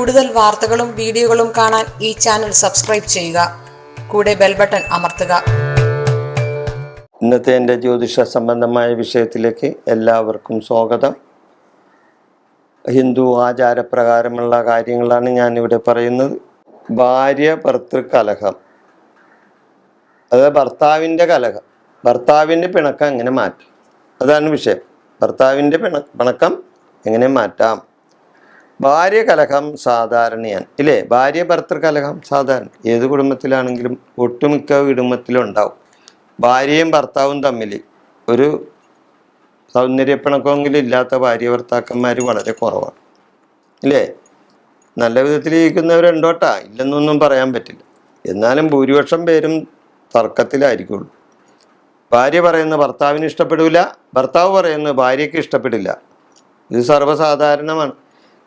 കൂടുതൽ വാർത്തകളും വീഡിയോകളും കാണാൻ ഈ ചാനൽ സബ്സ്ക്രൈബ് ചെയ്യുക. കൂടെ ബെൽ ബട്ടൺ അമർത്തുക. ഇന്നത്തെ എൻ്റെ ജ്യോതിഷ സംബന്ധമായ വിഷയത്തിലേക്ക് എല്ലാവർക്കും സ്വാഗതം. ഹിന്ദു ആചാരപ്രകാരമുള്ള കാര്യങ്ങളാണ് ഞാനിവിടെ പറയുന്നത്. ഭാര്യ ഭർത്തൃ കലഹം, അതായത് ഭർത്താവിൻ്റെ കലഹം, ഭർത്താവിൻ്റെ പിണക്കം എങ്ങനെ മാറ്റാം, അതാണ് വിഷയം. ഭർത്താവിൻ്റെ പിണക്കം എങ്ങനെ മാറ്റാം. ഭാര്യ കലഹം സാധാരണയാണ് ഇല്ലേ? ഭാര്യ ഭർത്തൃ കലഹം സാധാരണ ഏത് കുടുംബത്തിലാണെങ്കിലും ഒട്ടുമിക്ക കുടുംബത്തിലും ഉണ്ടാവും. ഭാര്യയും ഭർത്താവും തമ്മിൽ ഒരു സൗന്ദര്യപ്പിണക്കമെങ്കിലും ഇല്ലാത്ത ഭാര്യ ഭർത്താക്കന്മാർ വളരെ കുറവാണ് ഇല്ലേ? നല്ല വിധത്തിൽ ഇരിക്കുന്നവരുണ്ടോട്ടാ, ഇല്ലെന്നൊന്നും പറയാൻ പറ്റില്ല. എന്നാലും ഭൂരിപക്ഷം പേരും തർക്കത്തിലായിരിക്കുള്ളൂ. ഭാര്യ പറയുന്ന ഭർത്താവിന് ഇഷ്ടപ്പെടില്ല, ഭർത്താവ് പറയുന്നത് ഭാര്യയ്ക്ക് ഇഷ്ടപ്പെടില്ല. ഇത് സർവ്വസാധാരണമാണ്.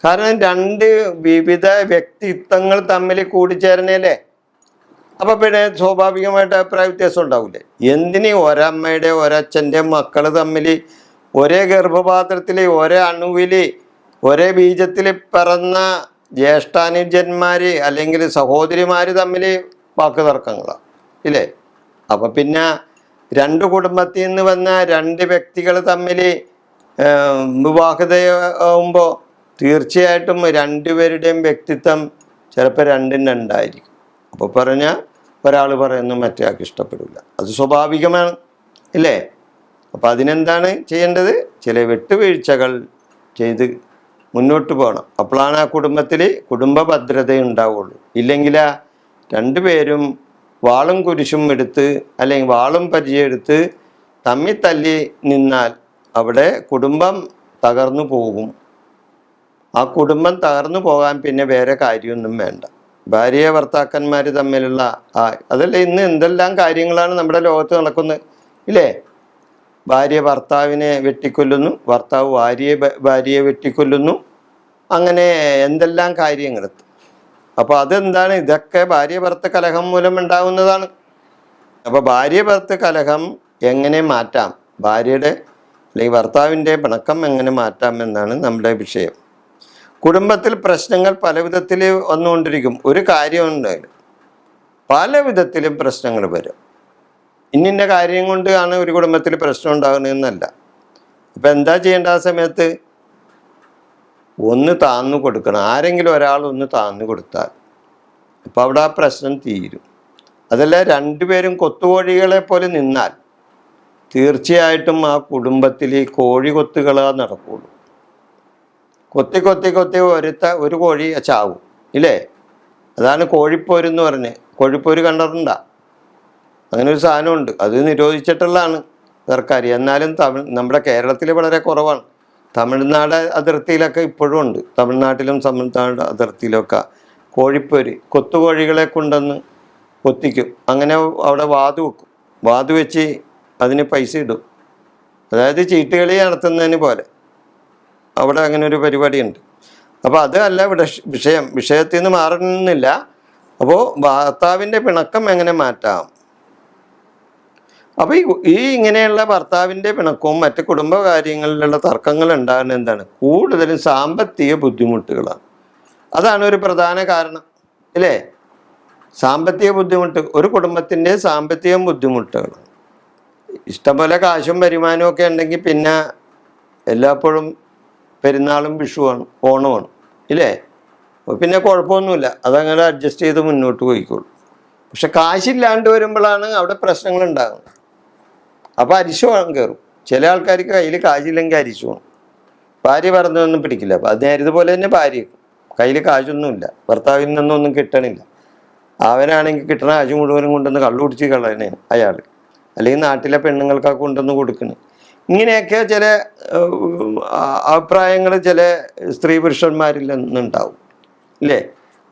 കാരണം രണ്ട് വിവിധ വ്യക്തിത്വങ്ങൾ തമ്മിൽ കൂടിച്ചേരണല്ലേ. അപ്പം പിന്നെ സ്വാഭാവികമായിട്ട് അഭിപ്രായ വ്യത്യാസം ഉണ്ടാവില്ലേ? എന്തിന് ഒരമ്മയുടെ ഒരച്ഛൻ്റെ മക്കൾ തമ്മിൽ ഒരേ ഗർഭപാത്രത്തിൽ ഒരേ അണുവിൽ ഒരേ ബീജത്തിൽ പിറന്ന ജ്യേഷ്ഠാനുജന്മാർ അല്ലെങ്കിൽ സഹോദരിമാർ തമ്മിൽ വാക്ക് തർക്കങ്ങളാണ് ഇല്ലേ? അപ്പം പിന്നെ രണ്ട് കുടുംബത്തിൽ നിന്ന് വന്ന രണ്ട് വ്യക്തികൾ തമ്മിൽ വിവാഹിതയാകുമ്പോൾ തീർച്ചയായിട്ടും രണ്ടുപേരുടെയും വ്യക്തിത്വം ചിലപ്പോൾ രണ്ടും രണ്ടായിരിക്കും. അപ്പോൾ പറഞ്ഞാൽ ഒരാൾ പറയുന്നു മറ്റേ ആൾക്ക് ഇഷ്ടപ്പെടില്ല, അത് സ്വാഭാവികമാണ് ഇല്ലേ? അപ്പം അതിനെന്താണ് ചെയ്യേണ്ടത്? ചില വിട്ടുവീഴ്ചകൾ ചെയ്ത് മുന്നോട്ട് പോകണം. അപ്പോഴാണ് ആ കുടുംബത്തിൽ കുടുംബ ഭദ്രത ഉണ്ടാവുള്ളൂ. ഇല്ലെങ്കിൽ രണ്ടുപേരും വാളും കുരിശും എടുത്ത് അല്ലെങ്കിൽ വാളും പരിചയെടുത്ത് തമ്മിൽ തല്ലി നിന്നാൽ അവിടെ കുടുംബം തകർന്നു പോകും. ആ കുടുംബം തകർന്നു പോകാൻ പിന്നെ വേറെ കാര്യമൊന്നും വേണ്ട. ഭാര്യ ഭർത്താക്കന്മാർ തമ്മിലുള്ള അതല്ല ഇന്ന് എന്തെല്ലാം കാര്യങ്ങളാണ് നമ്മുടെ ലോകത്ത് നടക്കുന്നത് ഇല്ലേ? ഭാര്യ ഭർത്താവിനെ വെട്ടിക്കൊല്ലുന്നു, ഭർത്താവ് ഭാര്യയെ വെട്ടിക്കൊല്ലുന്നു, അങ്ങനെ എന്തെല്ലാം കാര്യങ്ങൾ. അപ്പോൾ അതെന്താണ്? ഇതൊക്കെ ഭാര്യ ഭർത്തൃ കലഹം മൂലം ഉണ്ടാകുന്നതാണ്. അപ്പോൾ ഭാര്യ ഭർത്തൃ കലഹം എങ്ങനെ മാറ്റാം, ഭാര്യയുടെ അല്ലെങ്കിൽ ഭർത്താവിൻ്റെ പിണക്കം എങ്ങനെ മാറ്റാം എന്നാണ് നമ്മുടെ വിഷയം. കുടുംബത്തിൽ പ്രശ്നങ്ങൾ പല വിധത്തിൽ വന്നുകൊണ്ടിരിക്കും. ഒരു കാര്യമുണ്ട്, പല വിധത്തിലും പ്രശ്നങ്ങൾ വരും. ഇന്നിൻ്റെ കാര്യം കൊണ്ടാണ് ഒരു കുടുംബത്തിൽ പ്രശ്നം ഉണ്ടാകുന്നതെന്നല്ല. അപ്പം എന്താ ചെയ്യേണ്ട? ആ സമയത്ത് ഒന്ന് താന്നു കൊടുക്കണം. ആരെങ്കിലും ഒരാൾ ഒന്ന് താന്നു കൊടുത്താൽ അപ്പോൾ അവിടെ ആ പ്രശ്നം തീരും. അതല്ല രണ്ടുപേരും കൊത്തുകോഴികളെ പോലെ നിന്നാൽ തീർച്ചയായിട്ടും ആ കുടുംബത്തിൽ കോഴി കൊത്തുകളാ നടക്കുള്ളൂ. കൊത്തി കൊത്തി കൊത്തി ഒരു കോഴി ചാവും ഇല്ലേ? അതാണ് കോഴിപ്പോരെന്ന് പറഞ്ഞ്. കോഴിപ്പോര് കണ്ടിട്ടുണ്ടോ? അങ്ങനെ ഒരു സാധനമുണ്ട്, അത് നിരോധിച്ചിട്ടുള്ളതാണ് സർക്കാർ. എന്നാലും നമ്മുടെ കേരളത്തിൽ വളരെ കുറവാണ്. തമിഴ്നാട് അതിർത്തിയിലൊക്കെ ഇപ്പോഴും ഉണ്ട്. തമിഴ്നാട്ടിലും തമിഴ്നാട് അതിർത്തിയിലൊക്കെ കോഴിപ്പോര് കൊത്തുകോഴികളെ കൊണ്ടുവന്ന് കൊത്തിക്കും. അങ്ങനെ അവിടെ വാതു വെക്കും. വാതു വെച്ച് അതിന് പൈസ ഇടും. അതായത് ചീട്ടുകളി നടത്തുന്നതിന് പോലെ അവിടെ അങ്ങനെ ഒരു പരിപാടിയുണ്ട്. അപ്പോൾ അത് അല്ല ഇവിടെ വിഷയത്തിൽ നിന്ന് മാറുന്നില്ല. അപ്പോൾ ഭർത്താവിൻ്റെ പിണക്കം എങ്ങനെ മാറ്റാം? അപ്പോൾ ഈ ഇങ്ങനെയുള്ള ഭർത്താവിൻ്റെ പിണക്കവും മറ്റ് കുടുംബകാര്യങ്ങളിലുള്ള തർക്കങ്ങൾ ഉണ്ടാകുന്നത് എന്താണ്? കൂടുതലും സാമ്പത്തിക ബുദ്ധിമുട്ടുകളാണ്. അതാണ് ഒരു പ്രധാന കാരണം ഇല്ലേ? സാമ്പത്തിക ബുദ്ധിമുട്ട്, ഒരു കുടുംബത്തിൻ്റെ സാമ്പത്തിക ബുദ്ധിമുട്ടുകളാണ്. ഇഷ്ടംപോലെ കാശും വരുമാനവും ഒക്കെ ഉണ്ടെങ്കിൽ പിന്നെ എല്ലായ്പ്പോഴും പെരുന്നാളും വിഷുവാണ് ഓണമാണ് ഇല്ലേ? പിന്നെ കുഴപ്പമൊന്നുമില്ല, അതങ്ങനെ അഡ്ജസ്റ്റ് ചെയ്ത് മുന്നോട്ട് പോയിക്കോളൂ. പക്ഷെ കാശില്ലാണ്ട് വരുമ്പോഴാണ് അവിടെ പ്രശ്നങ്ങൾ ഉണ്ടാകുന്നത്. അപ്പോൾ അരിശം കയറും. ചില ആൾക്കാർക്ക് കയ്യിൽ കാശില്ലെങ്കിൽ അരിശു വേണം. ഭാര്യ പറഞ്ഞതൊന്നും പിടിക്കില്ല. അപ്പോൾ അത് നേരിതുപോലെ തന്നെ ഭാര്യ കയ്യിൽ കാശൊന്നുമില്ല, ഭർത്താവിൽ നിന്നൊന്നും കിട്ടണില്ല. അവനാണെങ്കിൽ കിട്ടണ കാശ് മുഴുവനും കൊണ്ടുവന്ന് കള്ളു കുടിച്ച് കളയണേ അയാൾ, അല്ലെങ്കിൽ നാട്ടിലെ പെണ്ണുങ്ങൾക്കൊക്കെ കൊണ്ടുവന്ന് കൊടുക്കണേ. ഇങ്ങനെയൊക്കെ ചില അഭിപ്രായങ്ങൾ ചില സ്ത്രീ പുരുഷന്മാരിൽ നിന്നുണ്ടാവും ഇല്ലേ?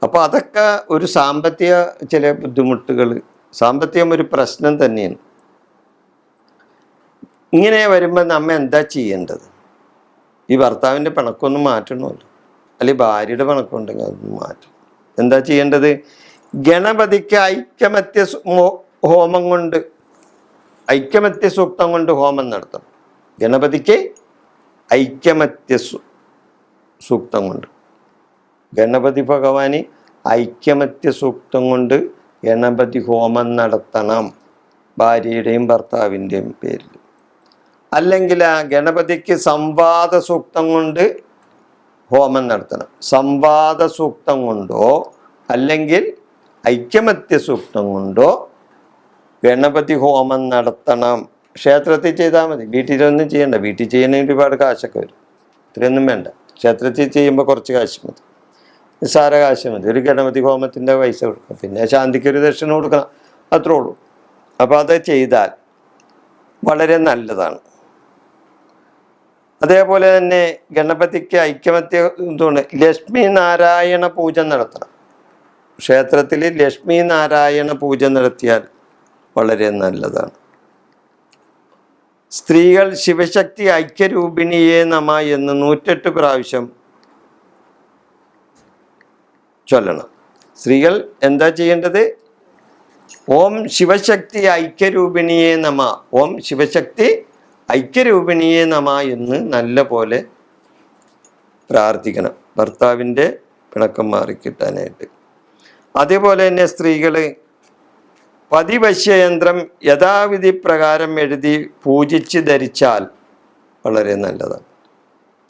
അപ്പോൾ അതൊക്കെ ഒരു സാമ്പത്തിക ചില ബുദ്ധിമുട്ടുകൾ, സാമ്പത്തികം ഒരു പ്രശ്നം തന്നെയാണ്. ഇങ്ങനെ വരുമ്പോൾ നമ്മൾ എന്താ ചെയ്യേണ്ടത്? ഈ ഭർത്താവിൻ്റെ പിണക്കമൊന്നും മാറ്റണമല്ലോ, അല്ലെങ്കിൽ ഭാര്യയുടെ പിണക്കം ഉണ്ടെങ്കിൽ അതൊന്നും മാറ്റണം. എന്താ ചെയ്യേണ്ടത്? ഗണപതിക്ക് ഐക്യമത്യ ഹോമം കൊണ്ട്, ഐക്യമത്യ സൂക്തം കൊണ്ട് ഹോമം നടത്തണം. ഗണപതിക്ക് ഐക്യമത്യ സൂക്തം കൊണ്ട് ഗണപതി ഭഗവാന് ഐക്യമത്യ സൂക്തം കൊണ്ട് ഗണപതി ഹോമം നടത്തണം, ഭാര്യയുടെയും ഭർത്താവിൻ്റെയും പേരിൽ. അല്ലെങ്കിൽ ആ ഗണപതിക്ക് സംവാദ സൂക്തം കൊണ്ട് ഹോമം നടത്തണം. സംവാദ സൂക്തം കൊണ്ടോ അല്ലെങ്കിൽ ഐക്യമത്യ സൂക്തം കൊണ്ടോ ഗണപതി ഹോമം നടത്തണം. ക്ഷേത്രത്തിൽ ചെയ്താൽ മതി, വീട്ടിലൊന്നും ചെയ്യണ്ട. വീട്ടിൽ ചെയ്യണമെങ്കിൽ ഒരുപാട് കാശൊക്കെ വരും, ഇത്രയൊന്നും വേണ്ട. ക്ഷേത്രത്തിൽ ചെയ്യുമ്പോൾ കുറച്ച് കാശ് മതി, നിസ്സാര കാശ് മതി. ഒരു ഗണപതി ഹോമത്തിൻ്റെ പൈസ കൊടുക്കണം, പിന്നെ ശാന്തിക്ക് ഒരു ദക്ഷിണ കൊടുക്കണം, അത്രേ ഉള്ളൂ. അപ്പോൾ അത് ചെയ്താൽ വളരെ നല്ലതാണ്. അതേപോലെ തന്നെ ഗണപതിക്ക് ഐക്യമത്യ എന്തുകൊണ്ട് ലക്ഷ്മി നാരായണ പൂജ നടത്തണം. ക്ഷേത്രത്തിൽ ലക്ഷ്മി നാരായണ പൂജ നടത്തിയാൽ വളരെ നല്ലതാണ്. സ്ത്രീകൾ ശിവശക്തി ഐക്യരൂപിണിയെ നമ എന്ന് 108 പ്രാവശ്യം ചൊല്ലണം. സ്ത്രീകൾ എന്താ ചെയ്യേണ്ടത്? ഓം ശിവശക്തി ഐക്യരൂപിണിയെ നമ, ഓം ശിവശക്തി ഐക്യരൂപിണിയെ നമ എന്ന് നല്ല പോലെ പ്രാർത്ഥിക്കണം, ഭർത്താവിൻ്റെ പിണക്കം മാറിക്കിട്ടാനായിട്ട്. അതേപോലെ തന്നെ സ്ത്രീകൾ പതിവശ്യയന്ത്രം യഥാവിധി പ്രകാരം എഴുതി പൂജിച്ച് ധരിച്ചാൽ വളരെ നല്ലതാണ്.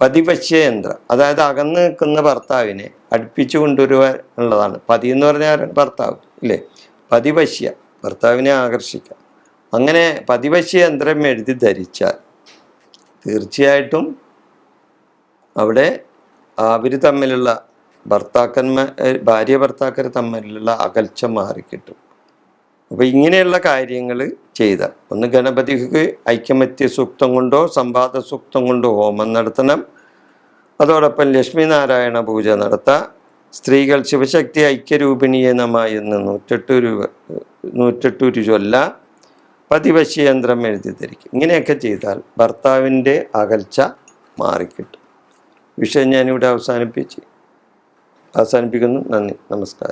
പതിവശ്യയന്ത്രം അതായത് അകന്ന് നിൽക്കുന്ന ഭർത്താവിനെ അടുപ്പിച്ചു കൊണ്ടുവരുക എന്നുള്ളതാണ്. പതി എന്ന് പറഞ്ഞാൽ ഭർത്താവ് ഇല്ലേ? പതിവശ്യ, ഭർത്താവിനെ ആകർഷിക്കാം. അങ്ങനെ പതിവശ്യയന്ത്രം എഴുതി ധരിച്ചാൽ തീർച്ചയായിട്ടും അവിടെ അവർ തമ്മിലുള്ള ഭാര്യ ഭർത്താക്കർ തമ്മിലുള്ള അകൽച്ച മാറിക്കിട്ടും. അപ്പോൾ ഇങ്ങനെയുള്ള കാര്യങ്ങൾ ചെയ്താൽ ഒന്ന് ഗണപതിക്ക് ഐക്യമത്യ സൂക്തം കൊണ്ടോ സംവാദ സൂക്തം കൊണ്ടോ ഹോമം നടത്തണം. അതോടൊപ്പം ലക്ഷ്മി നാരായണ പൂജ നടത്താം. സ്ത്രീകൾ ശിവശക്തി ഐക്യരൂപിണിയെ നമ എന്ന് 108 ചൊല്ല. പതിവശ്യയന്ത്രം എഴുതി ധരിക്കും. ഇങ്ങനെയൊക്കെ ചെയ്താൽ ഭർത്താവിൻ്റെ അകൽച്ച മാറിക്കിട്ടും. വിഷയം ഞാനിവിടെ അവസാനിപ്പിക്കുന്നു. നന്ദി, നമസ്കാരം.